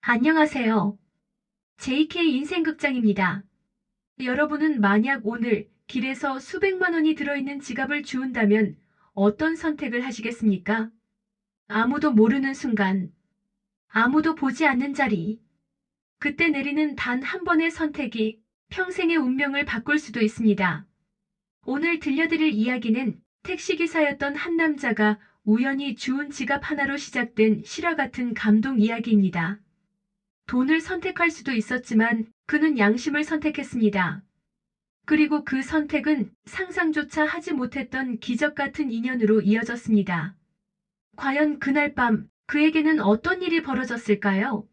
안녕하세요. JK 인생극장입니다. 여러분은 만약 오늘 길에서 수백만 원이 들어있는 지갑을 주운다면 어떤 선택을 하시겠습니까? 아무도 모르는 순간, 아무도 보지 않는 자리, 그때 내리는 단 한 번의 선택이 평생의 운명을 바꿀 수도 있습니다. 오늘 들려드릴 이야기는 택시기사였던 한 남자가 우연히 주운 지갑 하나로 시작된 실화 같은 감동 이야기입니다. 돈을 선택할 수도 있었지만 그는 양심을 선택했습니다. 그리고 그 선택은 상상조차 하지 못했던 기적 같은 인연으로 이어졌습니다. 과연 그날 밤 그에게는 어떤 일이 벌어졌을까요?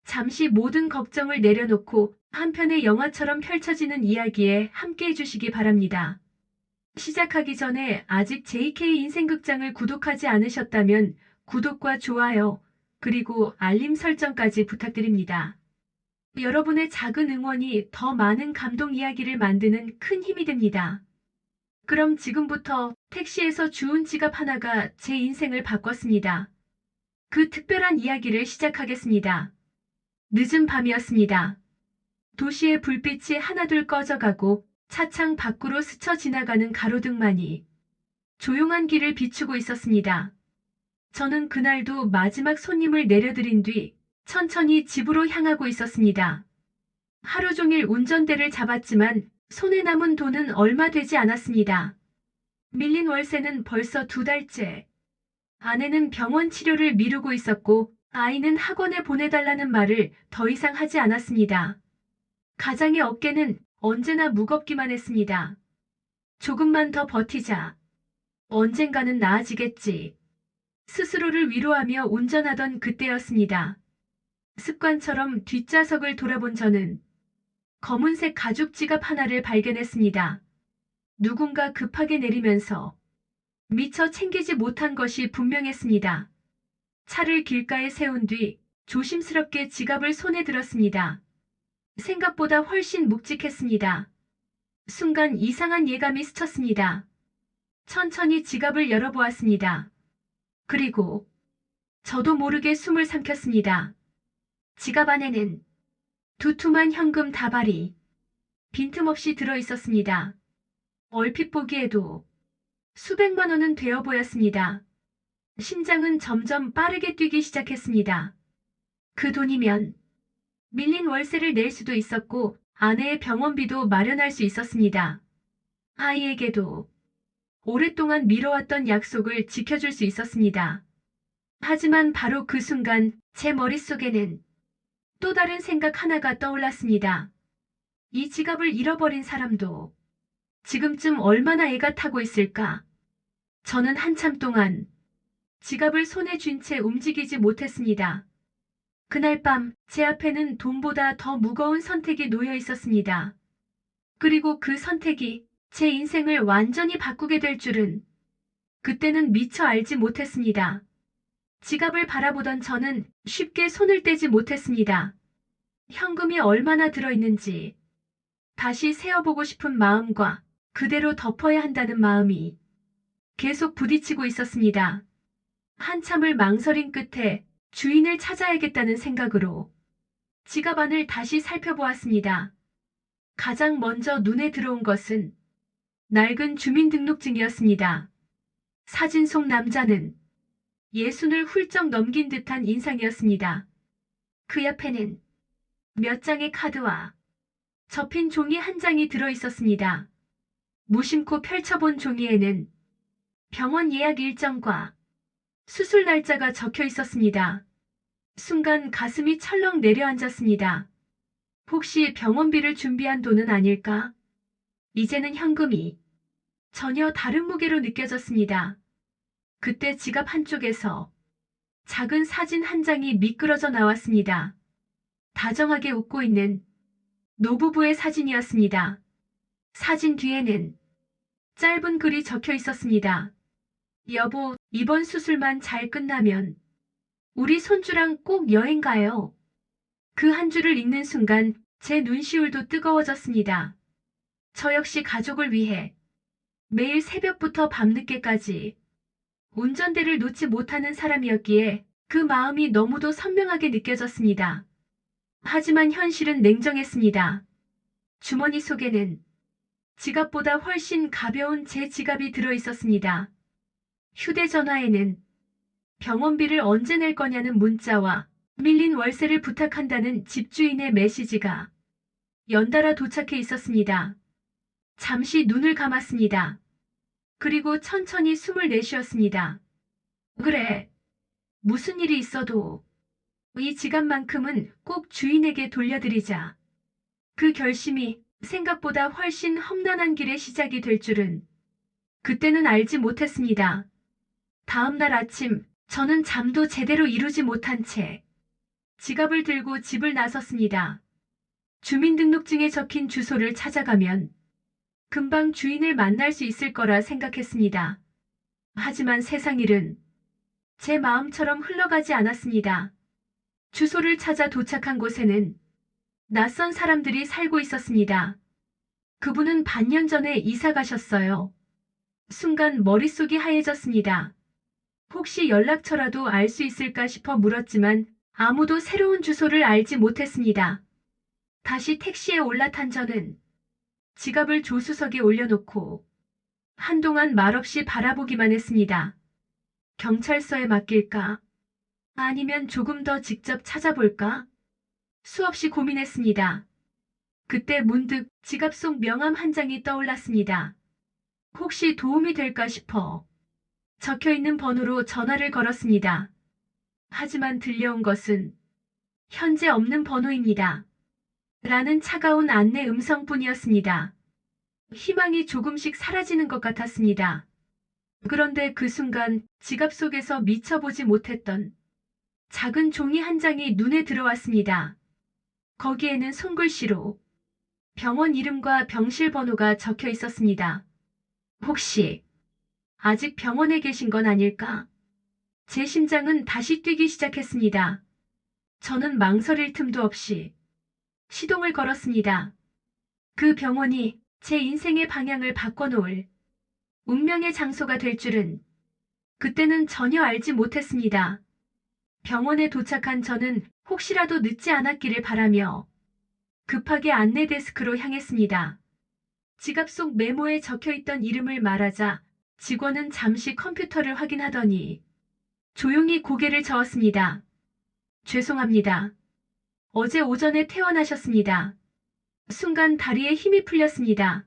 잠시 모든 걱정을 내려놓고 한 편의 영화처럼 펼쳐지는 이야기에 함께 해주시기 바랍니다. 시작하기 전에 아직 JK 인생극장을 구독하지 않으셨다면 구독과 좋아요, 그리고 알림 설정까지 부탁드립니다. 여러분의 작은 응원이 더 많은 감동 이야기를 만드는 큰 힘이 됩니다. 그럼 지금부터 택시에서 주운 지갑 하나가 제 인생을 바꿨습니다. 그 특별한 이야기를 시작하겠습니다. 늦은 밤이었습니다. 도시의 불빛이 하나둘 꺼져가고 차창 밖으로 스쳐 지나가는 가로등만이 조용한 길을 비추고 있었습니다. 저는 그날도 마지막 손님을 내려드린 뒤 천천히 집으로 향하고 있었습니다. 하루 종일 운전대를 잡았지만 손에 남은 돈은 얼마 되지 않았습니다. 밀린 월세는 벌써 2달째. 아내는 병원 치료를 미루고 있었고 아이는 학원에 보내달라는 말을 더 이상 하지 않았습니다. 가장의 어깨는 언제나 무겁기만 했습니다. 조금만 더 버티자. 언젠가는 나아지겠지. 스스로를 위로하며 운전하던 그때였습니다. 습관처럼 뒷좌석을 돌아본 저는 검은색 가죽 지갑 하나를 발견했습니다. 누군가 급하게 내리면서 미처 챙기지 못한 것이 분명했습니다. 차를 길가에 세운 뒤 조심스럽게 지갑을 손에 들었습니다. 생각보다 훨씬 묵직했습니다. 순간 이상한 예감이 스쳤습니다. 천천히 지갑을 열어보았습니다. 그리고 저도 모르게 숨을 삼켰습니다. 지갑 안에는 두툼한 현금 다발이 빈틈없이 들어 있었습니다. 얼핏 보기에도 수백만 원은 되어 보였습니다. 심장은 점점 빠르게 뛰기 시작했습니다. 그 돈이면 밀린 월세를 낼 수도 있었고 아내의 병원비도 마련할 수 있었습니다. 아이에게도 오랫동안 미뤄왔던 약속을 지켜줄 수 있었습니다. 하지만 바로 그 순간 제 머릿속에는 또 다른 생각 하나가 떠올랐습니다. 이 지갑을 잃어버린 사람도 지금쯤 얼마나 애가 타고 있을까? 저는 한참 동안 지갑을 손에 쥔 채 움직이지 못했습니다. 그날 밤 제 앞에는 돈보다 더 무거운 선택이 놓여 있었습니다. 그리고 그 선택이 제 인생을 완전히 바꾸게 될 줄은 그때는 미처 알지 못했습니다. 지갑을 바라보던 저는 쉽게 손을 떼지 못했습니다. 현금이 얼마나 들어있는지 다시 세어보고 싶은 마음과 그대로 덮어야 한다는 마음이 계속 부딪히고 있었습니다. 한참을 망설인 끝에 주인을 찾아야겠다는 생각으로 지갑 안을 다시 살펴보았습니다. 가장 먼저 눈에 들어온 것은 낡은 주민등록증이었습니다. 사진 속 남자는 예순을 훌쩍 넘긴 듯한 인상이었습니다. 그 옆에는 몇 장의 카드와 접힌 종이 한 장이 들어 있었습니다. 무심코 펼쳐본 종이에는 병원 예약 일정과 수술 날짜가 적혀 있었습니다. 순간 가슴이 철렁 내려앉았습니다. 혹시 병원비를 준비한 돈은 아닐까? 이제는 현금이 전혀 다른 무게로 느껴졌습니다. 그때 지갑 한쪽에서 작은 사진 한 장이 미끄러져 나왔습니다. 다정하게 웃고 있는 노부부의 사진이었습니다. 사진 뒤에는 짧은 글이 적혀 있었습니다. 여보, 이번 수술만 잘 끝나면 우리 손주랑 꼭 여행 가요. 그 한 줄을 읽는 순간 제 눈시울도 뜨거워졌습니다. 저 역시 가족을 위해 매일 새벽부터 밤늦게까지 운전대를 놓지 못하는 사람이었기에 그 마음이 너무도 선명하게 느껴졌습니다. 하지만 현실은 냉정했습니다. 주머니 속에는 지갑보다 훨씬 가벼운 제 지갑이 들어 있었습니다. 휴대전화에는 병원비를 언제 낼 거냐는 문자와 밀린 월세를 부탁한다는 집주인의 메시지가 연달아 도착해 있었습니다. 잠시 눈을 감았습니다. 그리고 천천히 숨을 내쉬었습니다. 그래. 무슨 일이 있어도 이 지갑만큼은 꼭 주인에게 돌려드리자. 그 결심이 생각보다 훨씬 험난한 길의 시작이 될 줄은 그때는 알지 못했습니다. 다음 날 아침 저는 잠도 제대로 이루지 못한 채 지갑을 들고 집을 나섰습니다. 주민등록증에 적힌 주소를 찾아가면 금방 주인을 만날 수 있을 거라 생각했습니다. 하지만 세상 일은 제 마음처럼 흘러가지 않았습니다. 주소를 찾아 도착한 곳에는 낯선 사람들이 살고 있었습니다. 그분은 반년 전에 이사 가셨어요. 순간 머릿속이 하얘졌습니다. 혹시 연락처라도 알 수 있을까 싶어 물었지만 아무도 새로운 주소를 알지 못했습니다. 다시 택시에 올라탄 저는 지갑을 조수석에 올려놓고 한동안 말없이 바라보기만 했습니다. 경찰서에 맡길까? 아니면 조금 더 직접 찾아볼까? 수없이 고민했습니다. 그때 문득 지갑 속 명함 한 장이 떠올랐습니다. 혹시 도움이 될까 싶어 적혀있는 번호로 전화를 걸었습니다. 하지만 들려온 것은 현재 없는 번호입니다. 라는 차가운 안내 음성뿐이었습니다. 희망이 조금씩 사라지는 것 같았습니다. 그런데 그 순간 지갑 속에서 미처 보지 못했던 작은 종이 한 장이 눈에 들어왔습니다. 거기에는 손글씨로 병원 이름과 병실 번호가 적혀 있었습니다. 혹시 아직 병원에 계신 건 아닐까? 제 심장은 다시 뛰기 시작했습니다. 저는 망설일 틈도 없이 시동을 걸었습니다. 그 병원이 제 인생의 방향을 바꿔놓을 운명의 장소가 될 줄은 그때는 전혀 알지 못했습니다. 병원에 도착한 저는 혹시라도 늦지 않았기를 바라며 급하게 안내 데스크로 향했습니다. 지갑 속 메모에 적혀있던 이름을 말하자 직원은 잠시 컴퓨터를 확인하더니 조용히 고개를 저었습니다. 죄송합니다. 어제 오전에 퇴원하셨습니다. 순간 다리에 힘이 풀렸습니다.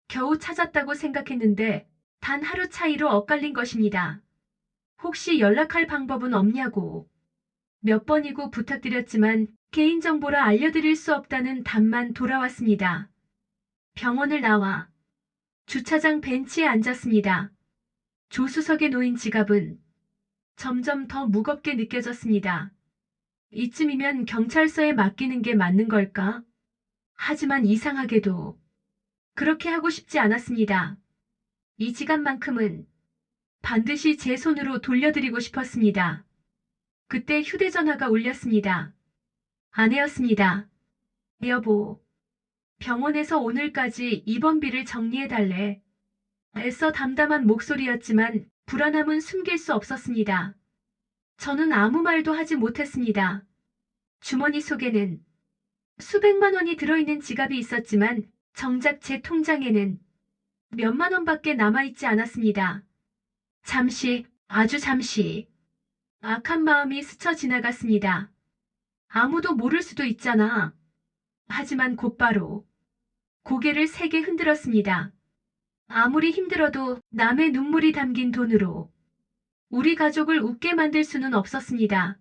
겨우 찾았다고 생각했는데 단 하루 차이로 엇갈린 것입니다. 혹시 연락할 방법은 없냐고 몇 번이고 부탁드렸지만 개인정보라 알려드릴 수 없다는 답만 돌아왔습니다. 병원을 나와 주차장 벤치에 앉았습니다. 조수석에 놓인 지갑은 점점 더 무겁게 느껴졌습니다. 이쯤이면 경찰서에 맡기는 게 맞는 걸까? 하지만 이상하게도 그렇게 하고 싶지 않았습니다. 이 지갑만큼은 반드시 제 손으로 돌려드리고 싶었습니다. 그때 휴대전화가 울렸습니다. 아내였습니다. 여보, 병원에서 오늘까지 입원비를 정리해달래. 애써 담담한 목소리였지만 불안함은 숨길 수 없었습니다. 저는 아무 말도 하지 못했습니다. 주머니 속에는 수백만 원이 들어있는 지갑이 있었지만 정작 제 통장에는 몇만 원밖에 남아있지 않았습니다. 잠시, 아주 잠시 악한 마음이 스쳐 지나갔습니다. 아무도 모를 수도 있잖아. 하지만 곧바로 고개를 세게 흔들었습니다. 아무리 힘들어도 남의 눈물이 담긴 돈으로 우리 가족을 웃게 만들 수는 없었습니다.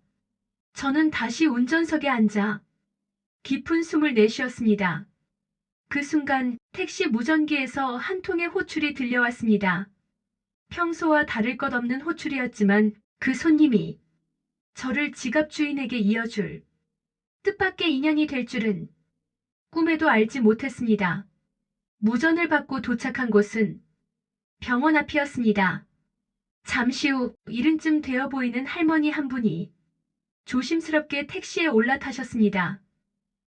저는 다시 운전석에 앉아 깊은 숨을 내쉬었습니다. 그 순간 택시 무전기에서 한 통의 호출이 들려왔습니다. 평소와 다를 것 없는 호출이었지만 그 손님이 저를 지갑 주인에게 이어줄 뜻밖의 인연이 될 줄은 꿈에도 알지 못했습니다. 무전을 받고 도착한 곳은 병원 앞이었습니다. 잠시 후 이른쯤 되어 보이는 할머니 한 분이 조심스럽게 택시에 올라타셨습니다.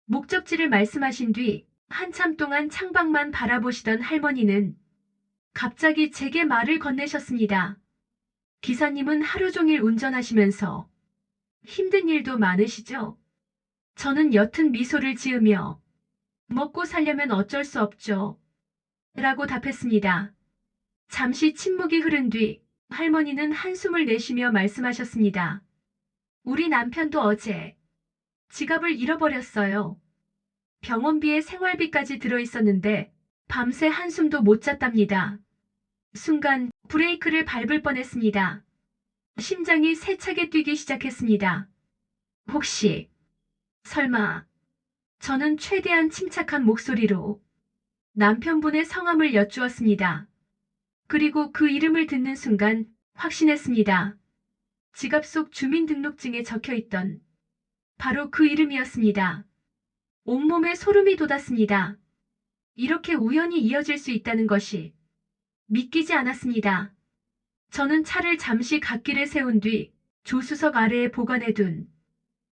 목적지를 말씀하신 뒤 한참 동안 창밖만 바라보시던 할머니는 갑자기 제게 말을 건네셨습니다. 기사님은 하루 종일 운전하시면서 힘든 일도 많으시죠? 저는 옅은 미소를 지으며 먹고 살려면 어쩔 수 없죠. 라고 답했습니다. 잠시 침묵이 흐른 뒤 할머니는 한숨을 내쉬며 말씀하셨습니다. 우리 남편도 어제 지갑을 잃어버렸어요. 병원비에 생활비까지 들어있었는데 밤새 한숨도 못 잤답니다. 순간 브레이크를 밟을 뻔했습니다. 심장이 세차게 뛰기 시작했습니다. 혹시, 설마, 저는 최대한 침착한 목소리로 남편분의 성함을 여쭈었습니다. 그리고 그 이름을 듣는 순간 확신했습니다. 지갑 속 주민등록증에 적혀있던 바로 그 이름이었습니다. 온몸에 소름이 돋았습니다. 이렇게 우연히 이어질 수 있다는 것이 믿기지 않았습니다. 저는 차를 잠시 갓길에 세운 뒤 조수석 아래에 보관해둔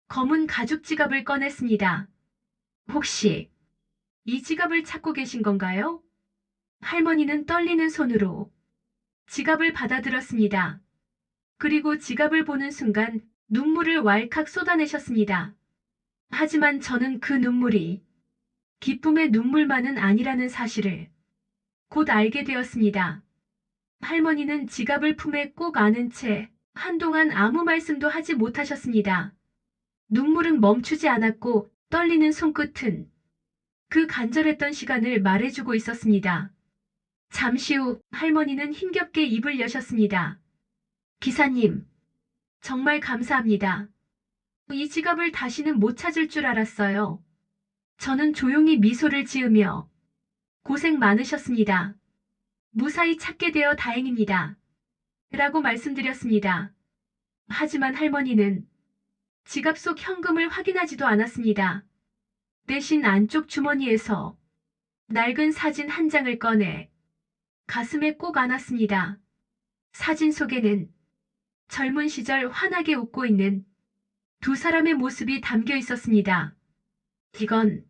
검은 가죽 지갑을 꺼냈습니다. 혹시 이 지갑을 찾고 계신 건가요? 할머니는 떨리는 손으로 지갑을 받아들었습니다. 그리고 지갑을 보는 순간 눈물을 왈칵 쏟아내셨습니다. 하지만 저는 그 눈물이 기쁨의 눈물만은 아니라는 사실을 곧 알게 되었습니다. 할머니는 지갑을 품에 꼭 안은 채 한동안 아무 말씀도 하지 못하셨습니다. 눈물은 멈추지 않았고 떨리는 손끝은 그 간절했던 시간을 말해주고 있었습니다. 잠시 후 할머니는 힘겹게 입을 여셨습니다. 기사님, 정말 감사합니다. 이 지갑을 다시는 못 찾을 줄 알았어요. 저는 조용히 미소를 지으며 고생 많으셨습니다. 무사히 찾게 되어 다행입니다. 라고 말씀드렸습니다. 하지만 할머니는 지갑 속 현금을 확인하지도 않았습니다. 대신 안쪽 주머니에서 낡은 사진 한 장을 꺼내 가슴에 꼭 안았습니다. 사진 속에는 젊은 시절 환하게 웃고 있는 두 사람의 모습이 담겨 있었습니다. 이건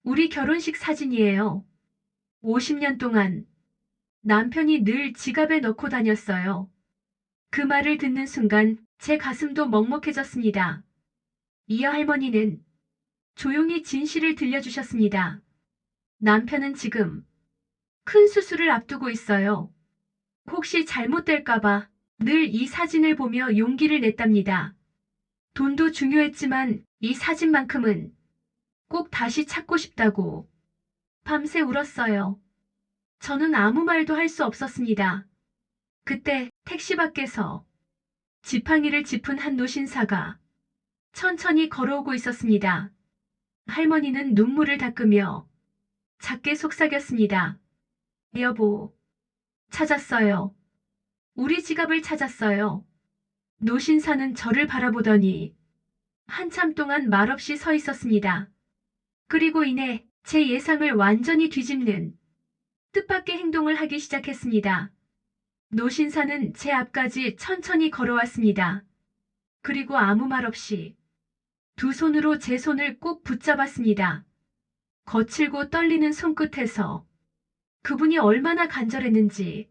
우리 결혼식 사진이에요. 50년 동안 남편이 늘 지갑에 넣고 다녔어요. 그 말을 듣는 순간 제 가슴도 먹먹해졌습니다. 이어 할머니는 조용히 진실을 들려주셨습니다. 남편은 지금 큰 수술을 앞두고 있어요. 혹시 잘못될까봐 늘 이 사진을 보며 용기를 냈답니다. 돈도 중요했지만 이 사진만큼은 꼭 다시 찾고 싶다고 밤새 울었어요. 저는 아무 말도 할 수 없었습니다. 그때 택시 밖에서 지팡이를 짚은 한 노신사가 천천히 걸어오고 있었습니다. 할머니는 눈물을 닦으며 작게 속삭였습니다. 여보, 찾았어요. 우리 지갑을 찾았어요. 노신사는 저를 바라보더니 한참 동안 말없이 서 있었습니다. 그리고 이내 제 예상을 완전히 뒤집는 뜻밖의 행동을 하기 시작했습니다. 노신사는 제 앞까지 천천히 걸어왔습니다. 그리고 아무 말 없이 두 손으로 제 손을 꼭 붙잡았습니다. 거칠고 떨리는 손끝에서 그분이 얼마나 간절했는지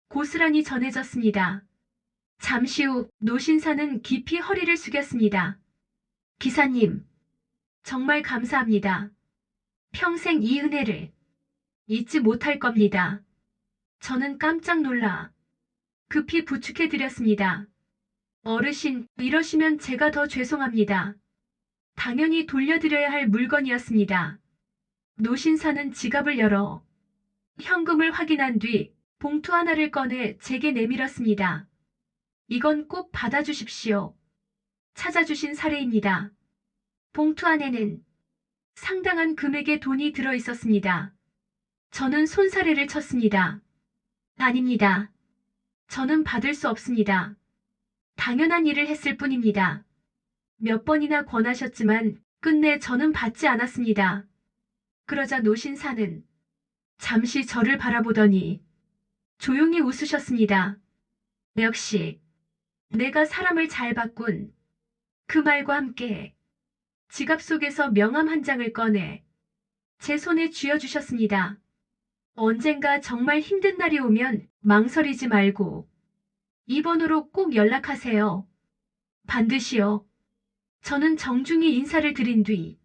고스란히 전해졌습니다. 잠시 후 노신사는 깊이 허리를 숙였습니다. 기사님, 정말 감사합니다. 평생 이 은혜를 잊지 못할 겁니다. 저는 깜짝 놀라 급히 부축해 드렸습니다. 어르신, 이러시면 제가 더 죄송합니다. 당연히 돌려드려야 할 물건이었습니다. 노신사는 지갑을 열어 현금을 확인한 뒤 봉투 하나를 꺼내 제게 내밀었습니다. 이건 꼭 받아주십시오. 찾아주신 사례입니다. 봉투 안에는 상당한 금액의 돈이 들어 있었습니다. 저는 손사래를 쳤습니다. 아닙니다. 저는 받을 수 없습니다. 당연한 일을 했을 뿐입니다. 몇 번이나 권하셨지만 끝내 저는 받지 않았습니다. 그러자 노신사는 잠시 저를 바라보더니 조용히 웃으셨습니다. 역시 내가 사람을 잘 바꾼 그 말과 함께 지갑 속에서 명함 한 장을 꺼내 제 손에 쥐어주셨습니다. 언젠가 정말 힘든 날이 오면 망설이지 말고 이 번호로 꼭 연락하세요. 반드시요. 저는 정중히 인사를 드린 뒤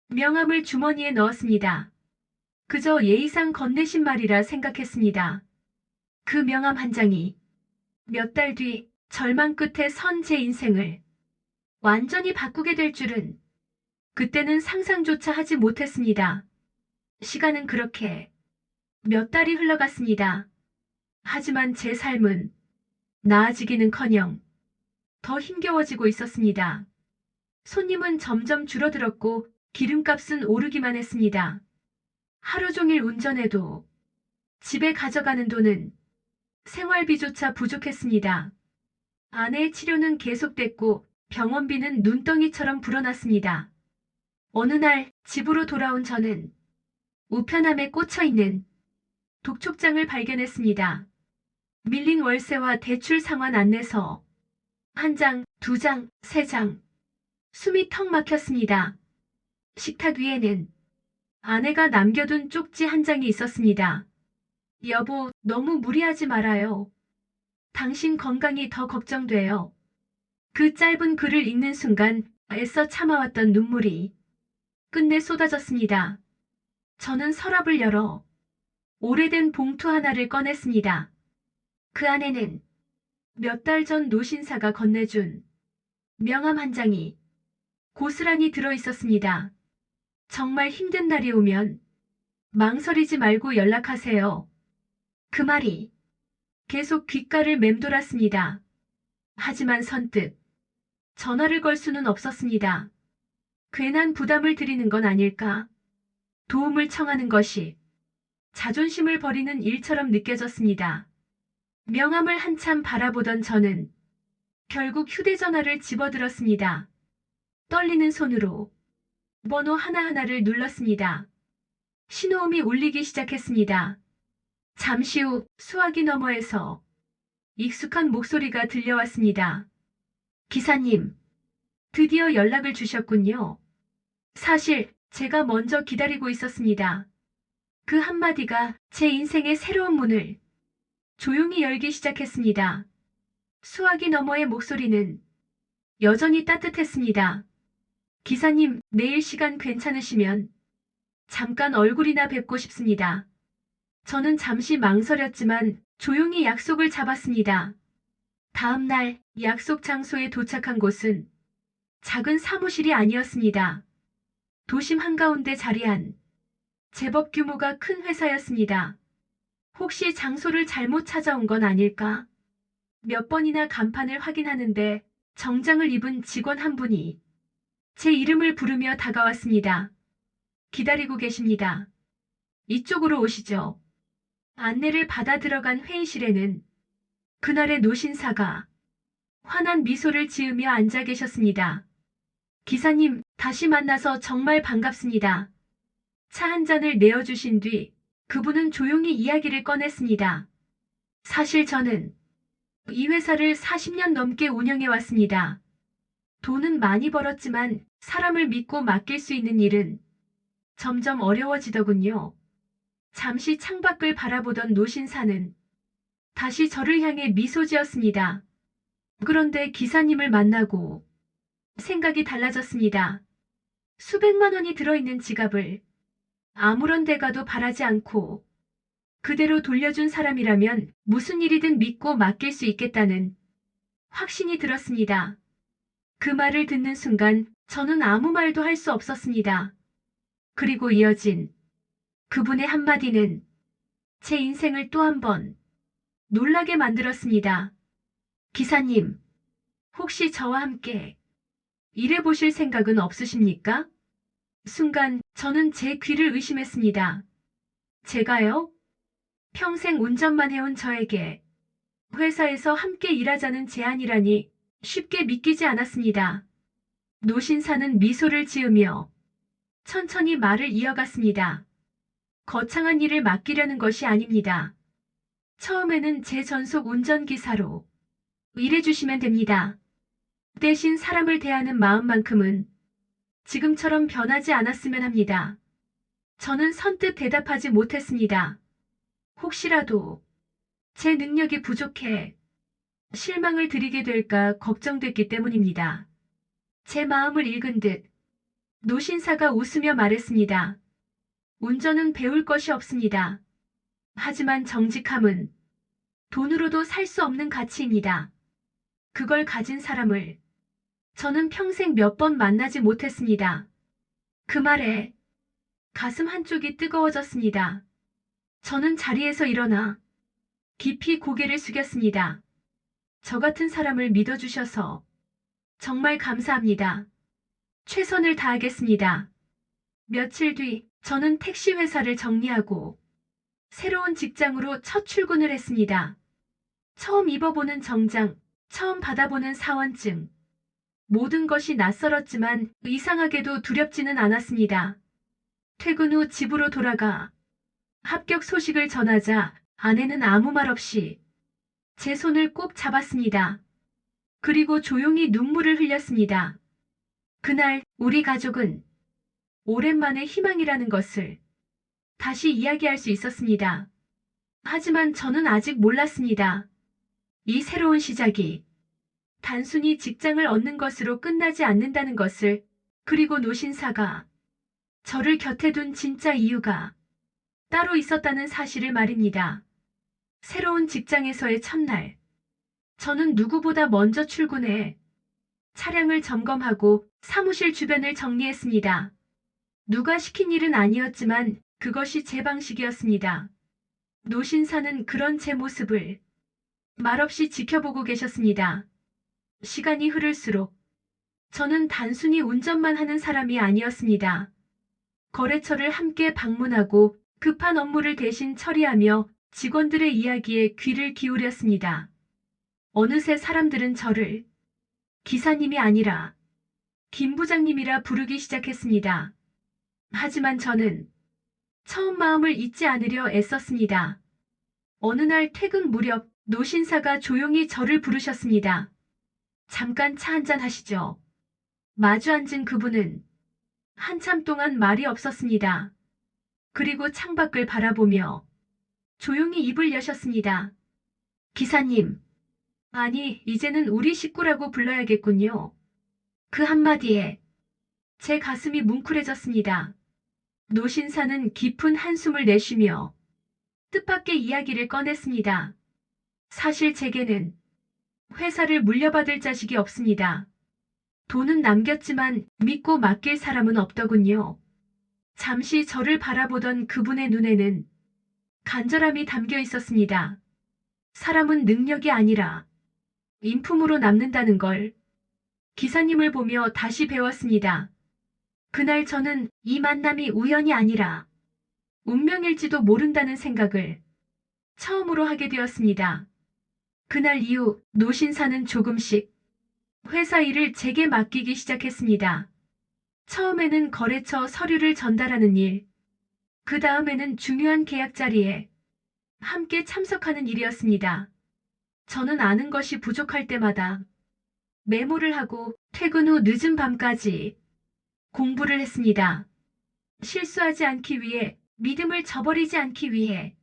명함을 주머니에 넣었습니다. 그저 예의상 건네신 말이라 생각했습니다. 그 명함 한 장이 몇 달 뒤 절망 끝에 선 제 인생을 완전히 바꾸게 될 줄은 그때는 상상조차 하지 못했습니다. 시간은 그렇게 몇 달이 흘러갔습니다. 하지만 제 삶은 나아지기는커녕 더 힘겨워지고 있었습니다. 손님은 점점 줄어들었고 기름값은 오르기만 했습니다. 하루 종일 운전해도 집에 가져가는 돈은 생활비조차 부족했습니다. 아내의 치료는 계속됐고 병원비는 눈덩이처럼 불어났습니다. 어느 날 집으로 돌아온 저는 우편함에 꽂혀있는 독촉장을 발견했습니다. 밀린 월세와 대출 상환 안내서 한 장, 두 장, 세 장. 숨이 턱 막혔습니다. 식탁 위에는 아내가 남겨둔 쪽지 한 장이 있었습니다. 여보, 너무 무리하지 말아요. 당신 건강이 더 걱정돼요. 그 짧은 글을 읽는 순간 애써 참아왔던 눈물이 끝내 쏟아졌습니다. 저는 서랍을 열어 오래된 봉투 하나를 꺼냈습니다. 그 안에는 몇 달 전 노신사가 건네준 명함 한 장이 고스란히 들어 있었습니다. 정말 힘든 날이 오면 망설이지 말고 연락하세요. 그 말이 계속 귓가를 맴돌았습니다. 하지만 선뜻 전화를 걸 수는 없었습니다. 괜한 부담을 드리는 건 아닐까? 도움을 청하는 것이 자존심을 버리는 일처럼 느껴졌습니다. 명함을 한참 바라보던 저는 결국 휴대전화를 집어들었습니다. 떨리는 손으로 번호 하나하나를 눌렀습니다. 신호음이 울리기 시작했습니다. 잠시 후 수화기 너머에서 익숙한 목소리가 들려왔습니다. 기사님, 드디어 연락을 주셨군요. 사실 제가 먼저 기다리고 있었습니다. 그 한마디가 제 인생의 새로운 문을 조용히 열기 시작했습니다. 수화기 너머의 목소리는 여전히 따뜻했습니다. 기사님, 내일 시간 괜찮으시면 잠깐 얼굴이나 뵙고 싶습니다. 저는 잠시 망설였지만 조용히 약속을 잡았습니다. 다음 날 약속 장소에 도착한 곳은 작은 사무실이 아니었습니다. 도심 한가운데 자리한 제법 규모가 큰 회사였습니다. 혹시 장소를 잘못 찾아온 건 아닐까? 몇 번이나 간판을 확인하는데 정장을 입은 직원 한 분이 제 이름을 부르며 다가왔습니다. 기다리고 계십니다. 이쪽으로 오시죠. 안내를 받아 들어간 회의실에는 그날의 노신사가 환한 미소를 지으며 앉아 계셨습니다. 기사님, 다시 만나서 정말 반갑습니다. 차 한 잔을 내어주신 뒤 그분은 조용히 이야기를 꺼냈습니다. 사실 저는 이 회사를 40년 넘게 운영해왔습니다. 돈은 많이 벌었지만 사람을 믿고 맡길 수 있는 일은 점점 어려워지더군요. 잠시 창밖을 바라보던 노신사는 다시 저를 향해 미소 지었습니다. 그런데 기사님을 만나고 생각이 달라졌습니다. 수백만 원이 들어있는 지갑을 아무런 대가도 바라지 않고 그대로 돌려준 사람이라면 무슨 일이든 믿고 맡길 수 있겠다는 확신이 들었습니다. 그 말을 듣는 순간 저는 아무 말도 할 수 없었습니다. 그리고 이어진 그분의 한마디는 제 인생을 또 한 번 놀라게 만들었습니다. 기사님, 혹시 저와 함께 일해보실 생각은 없으십니까? 순간 저는 제 귀를 의심했습니다. 제가요? 평생 운전만 해온 저에게 회사에서 함께 일하자는 제안이라니 쉽게 믿기지 않았습니다. 노신사는 미소를 지으며 천천히 말을 이어갔습니다. 거창한 일을 맡기려는 것이 아닙니다. 처음에는 제 전속 운전기사로 일해주시면 됩니다. 대신 사람을 대하는 마음만큼은 지금처럼 변하지 않았으면 합니다. 저는 선뜻 대답하지 못했습니다. 혹시라도 제 능력이 부족해 실망을 드리게 될까 걱정됐기 때문입니다. 제 마음을 읽은 듯 노신사가 웃으며 말했습니다. 운전은 배울 것이 없습니다. 하지만 정직함은 돈으로도 살 수 없는 가치입니다. 그걸 가진 사람을 저는 평생 몇 번 만나지 못했습니다. 그 말에 가슴 한쪽이 뜨거워졌습니다. 저는 자리에서 일어나 깊이 고개를 숙였습니다. 저 같은 사람을 믿어주셔서 정말 감사합니다. 최선을 다하겠습니다. 며칠 뒤 저는 택시 회사를 정리하고 새로운 직장으로 첫 출근을 했습니다. 처음 입어보는 정장, 처음 받아보는 사원증. 모든 것이 낯설었지만 이상하게도 두렵지는 않았습니다. 퇴근 후 집으로 돌아가 합격 소식을 전하자 아내는 아무 말 없이 제 손을 꼭 잡았습니다. 그리고 조용히 눈물을 흘렸습니다. 그날 우리 가족은 오랜만에 희망이라는 것을 다시 이야기할 수 있었습니다. 하지만 저는 아직 몰랐습니다. 이 새로운 시작이 단순히 직장을 얻는 것으로 끝나지 않는다는 것을, 그리고 노신사가 저를 곁에 둔 진짜 이유가 따로 있었다는 사실을 말입니다. 새로운 직장에서의 첫날, 저는 누구보다 먼저 출근해 차량을 점검하고 사무실 주변을 정리했습니다. 누가 시킨 일은 아니었지만 그것이 제 방식이었습니다. 노신사는 그런 제 모습을 말없이 지켜보고 계셨습니다. 시간이 흐를수록 저는 단순히 운전만 하는 사람이 아니었습니다. 거래처를 함께 방문하고 급한 업무를 대신 처리하며 직원들의 이야기에 귀를 기울였습니다. 어느새 사람들은 저를 기사님이 아니라 김 부장님이라 부르기 시작했습니다. 하지만 저는 처음 마음을 잊지 않으려 애썼습니다. 어느 날 퇴근 무렵 노신사가 조용히 저를 부르셨습니다. 잠깐 차 한잔 하시죠. 마주 앉은 그분은 한참 동안 말이 없었습니다. 그리고 창밖을 바라보며 조용히 입을 여셨습니다. 기사님, 아니, 이제는 우리 식구라고 불러야겠군요. 그 한마디에 제 가슴이 뭉클해졌습니다. 노신사는 깊은 한숨을 내쉬며 뜻밖의 이야기를 꺼냈습니다. 사실 제게는 회사를 물려받을 자식이 없습니다. 돈은 남겼지만 믿고 맡길 사람은 없더군요. 잠시 저를 바라보던 그분의 눈에는 간절함이 담겨 있었습니다. 사람은 능력이 아니라 인품으로 남는다는 걸 기사님을 보며 다시 배웠습니다. 그날 저는 이 만남이 우연이 아니라 운명일지도 모른다는 생각을 처음으로 하게 되었습니다. 그날 이후 노신사는 조금씩 회사 일을 제게 맡기기 시작했습니다. 처음에는 거래처 서류를 전달하는 일, 그 다음에는 중요한 계약 자리에 함께 참석하는 일이었습니다. 저는 아는 것이 부족할 때마다 메모를 하고 퇴근 후 늦은 밤까지 공부를 했습니다. 실수하지 않기 위해, 믿음을 저버리지 않기 위해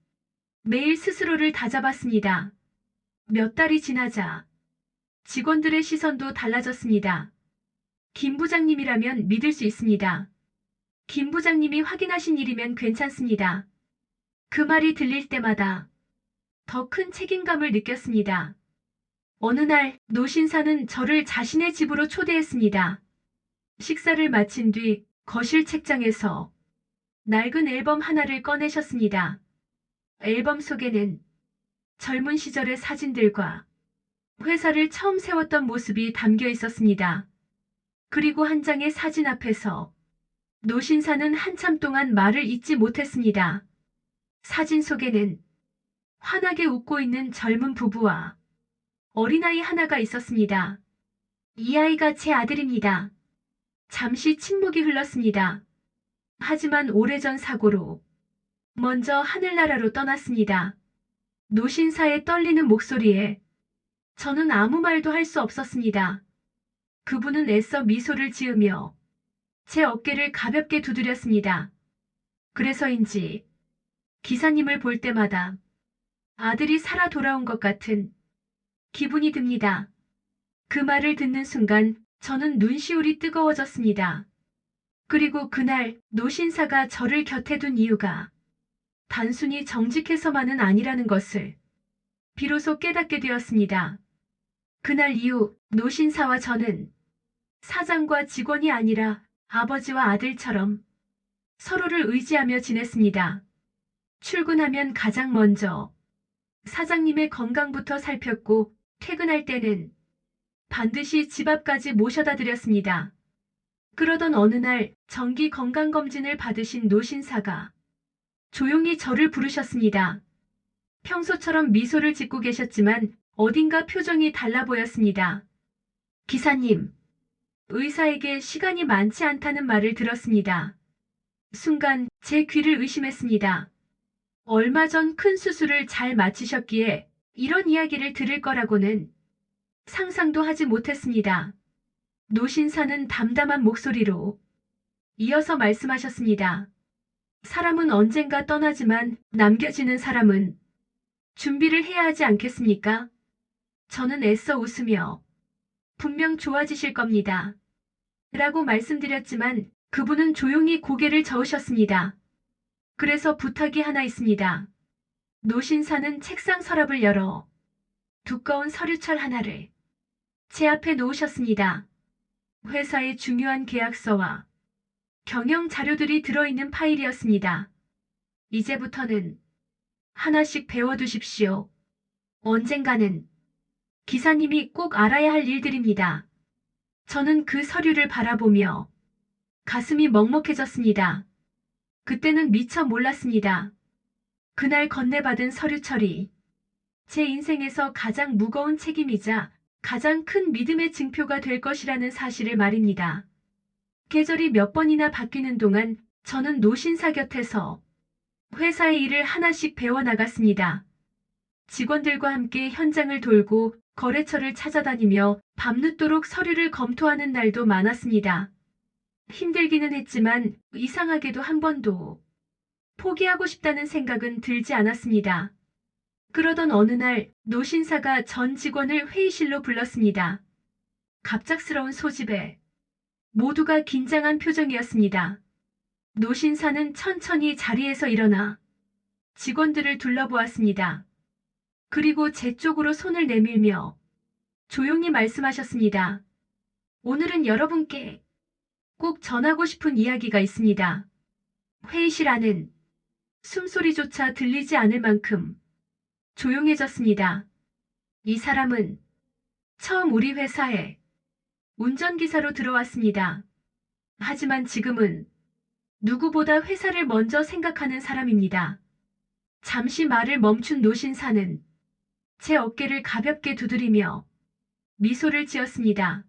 매일 스스로를 다잡았습니다. 몇 달이 지나자 직원들의 시선도 달라졌습니다. 김 부장님이라면 믿을 수 있습니다. 김 부장님이 확인하신 일이면 괜찮습니다. 그 말이 들릴 때마다 더 큰 책임감을 느꼈습니다. 어느 날 노신사는 저를 자신의 집으로 초대했습니다. 식사를 마친 뒤 거실 책장에서 낡은 앨범 하나를 꺼내셨습니다. 앨범 속에는 젊은 시절의 사진들과 회사를 처음 세웠던 모습이 담겨 있었습니다. 그리고 한 장의 사진 앞에서 노신사는 한참 동안 말을 잇지 못했습니다. 사진 속에는 환하게 웃고 있는 젊은 부부와 어린아이 하나가 있었습니다. 이 아이가 제 아들입니다. 잠시 침묵이 흘렀습니다. 하지만 오래전 사고로 먼저 하늘나라로 떠났습니다. 노신사의 떨리는 목소리에 저는 아무 말도 할 수 없었습니다. 그분은 애써 미소를 지으며 제 어깨를 가볍게 두드렸습니다. 그래서인지 기사님을 볼 때마다 아들이 살아 돌아온 것 같은 기분이 듭니다. 그 말을 듣는 순간 저는 눈시울이 뜨거워졌습니다. 그리고 그날 노신사가 저를 곁에 둔 이유가 단순히 정직해서만은 아니라는 것을 비로소 깨닫게 되었습니다. 그날 이후 노신사와 저는 사장과 직원이 아니라 아버지와 아들처럼 서로를 의지하며 지냈습니다. 출근하면 가장 먼저 사장님의 건강부터 살폈고 퇴근할 때는 반드시 집 앞까지 모셔다 드렸습니다. 그러던 어느 날 정기 건강검진을 받으신 노신사가 조용히 저를 부르셨습니다. 평소처럼 미소를 짓고 계셨지만 어딘가 표정이 달라 보였습니다. 기사님, 의사에게 시간이 많지 않다는 말을 들었습니다. 순간 제 귀를 의심했습니다. 얼마 전 큰 수술을 잘 마치셨기에 이런 이야기를 들을 거라고는 상상도 하지 못했습니다. 노신사는 담담한 목소리로 이어서 말씀하셨습니다. 사람은 언젠가 떠나지만 남겨지는 사람은 준비를 해야 하지 않겠습니까? 저는 애써 웃으며 분명 좋아지실 겁니다. 라고 말씀드렸지만 그분은 조용히 고개를 저으셨습니다. 그래서 부탁이 하나 있습니다. 노신사는 책상 서랍을 열어 두꺼운 서류철 하나를 제 앞에 놓으셨습니다. 회사의 중요한 계약서와 경영 자료들이 들어있는 파일이었습니다. 이제부터는 하나씩 배워두십시오. 언젠가는 기사님이 꼭 알아야 할 일들입니다. 저는 그 서류를 바라보며 가슴이 먹먹해졌습니다. 그때는 미처 몰랐습니다. 그날 건네받은 서류철이 제 인생에서 가장 무거운 책임이자 가장 큰 믿음의 증표가 될 것이라는 사실을 말입니다. 계절이 몇 번이나 바뀌는 동안 저는 노신사 곁에서 회사의 일을 하나씩 배워나갔습니다. 직원들과 함께 현장을 돌고 거래처를 찾아다니며 밤늦도록 서류를 검토하는 날도 많았습니다. 힘들기는 했지만 이상하게도 한 번도 포기하고 싶다는 생각은 들지 않았습니다. 그러던 어느 날 노신사가 전 직원을 회의실로 불렀습니다. 갑작스러운 소집에 모두가 긴장한 표정이었습니다. 노신사는 천천히 자리에서 일어나 직원들을 둘러보았습니다. 그리고 제 쪽으로 손을 내밀며 조용히 말씀하셨습니다. 오늘은 여러분께 꼭 전하고 싶은 이야기가 있습니다. 회의실 안은 숨소리조차 들리지 않을 만큼 조용해졌습니다. 이 사람은 처음 우리 회사에 운전기사로 들어왔습니다. 하지만 지금은 누구보다 회사를 먼저 생각하는 사람입니다. 잠시 말을 멈춘 노신사는 제 어깨를 가볍게 두드리며 미소를 지었습니다.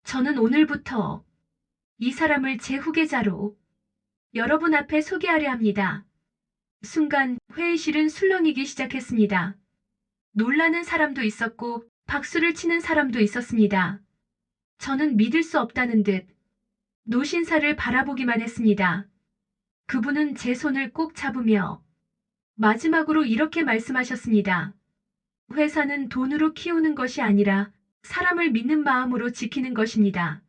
저는 오늘부터 이 사람을 제 후계자로 여러분 앞에 소개하려 합니다. 순간 회의실은 술렁이기 시작했습니다. 놀라는 사람도 있었고 박수를 치는 사람도 있었습니다. 저는 믿을 수 없다는 듯 노신사를 바라보기만 했습니다. 그분은 제 손을 꼭 잡으며 마지막으로 이렇게 말씀하셨습니다. 회사는 돈으로 키우는 것이 아니라 사람을 믿는 마음으로 지키는 것입니다.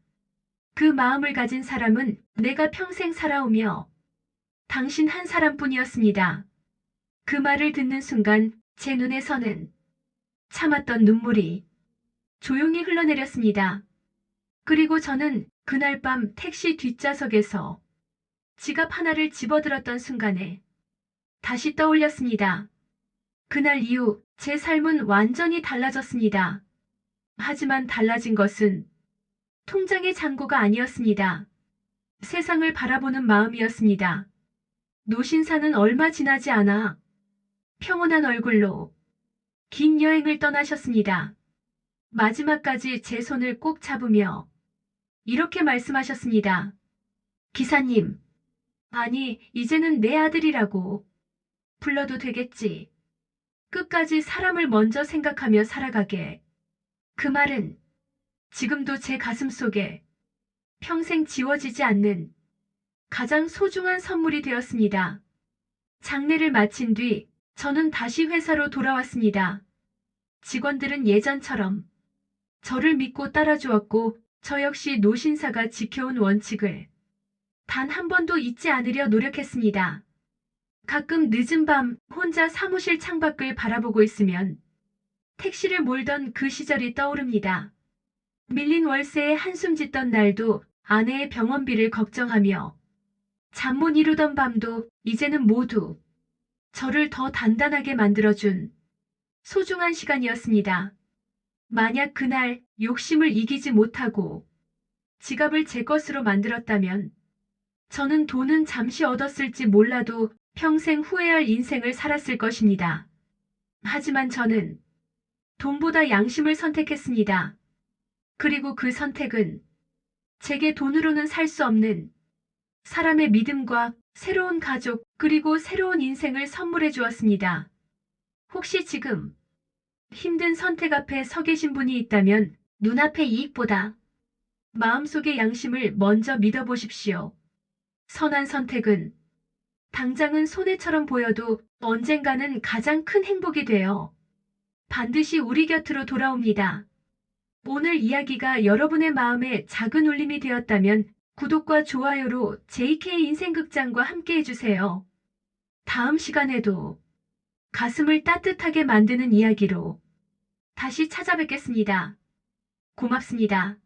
그 마음을 가진 사람은 내가 평생 살아오며 당신 한 사람뿐이었습니다. 그 말을 듣는 순간 제 눈에서는 참았던 눈물이 조용히 흘러내렸습니다. 그리고 저는 그날 밤 택시 뒷좌석에서 지갑 하나를 집어들었던 순간에 다시 떠올렸습니다. 그날 이후 제 삶은 완전히 달라졌습니다. 하지만 달라진 것은 통장의 잔고가 아니었습니다. 세상을 바라보는 마음이었습니다. 노신사는 얼마 지나지 않아 평온한 얼굴로 긴 여행을 떠나셨습니다. 마지막까지 제 손을 꼭 잡으며 이렇게 말씀하셨습니다. 기사님, 아니, 이제는 내 아들이라고 불러도 되겠지. 끝까지 사람을 먼저 생각하며 살아가게. 그 말은 지금도 제 가슴 속에 평생 지워지지 않는 가장 소중한 선물이 되었습니다. 장례를 마친 뒤 저는 다시 회사로 돌아왔습니다. 직원들은 예전처럼 저를 믿고 따라주었고 저 역시 노신사가 지켜온 원칙을 단 한 번도 잊지 않으려 노력했습니다. 가끔 늦은 밤 혼자 사무실 창밖을 바라보고 있으면 택시를 몰던 그 시절이 떠오릅니다. 밀린 월세에 한숨 짓던 날도 아내의 병원비를 걱정하며 잠 못 이루던 밤도 이제는 모두 저를 더 단단하게 만들어준 소중한 시간이었습니다. 만약 그날 욕심을 이기지 못하고 지갑을 제 것으로 만들었다면 저는 돈은 잠시 얻었을지 몰라도 평생 후회할 인생을 살았을 것입니다. 하지만 저는 돈보다 양심을 선택했습니다. 그리고 그 선택은 제게 돈으로는 살 수 없는 사람의 믿음과 새로운 가족 그리고 새로운 인생을 선물해 주었습니다. 혹시 지금 힘든 선택 앞에 서 계신 분이 있다면 눈앞의 이익보다 마음속의 양심을 먼저 믿어보십시오. 선한 선택은 당장은 손해처럼 보여도 언젠가는 가장 큰 행복이 되어 반드시 우리 곁으로 돌아옵니다. 오늘 이야기가 여러분의 마음에 작은 울림이 되었다면 구독과 좋아요로 JK 인생극장과 함께 해주세요. 다음 시간에도 가슴을 따뜻하게 만드는 이야기로 다시 찾아뵙겠습니다. 고맙습니다.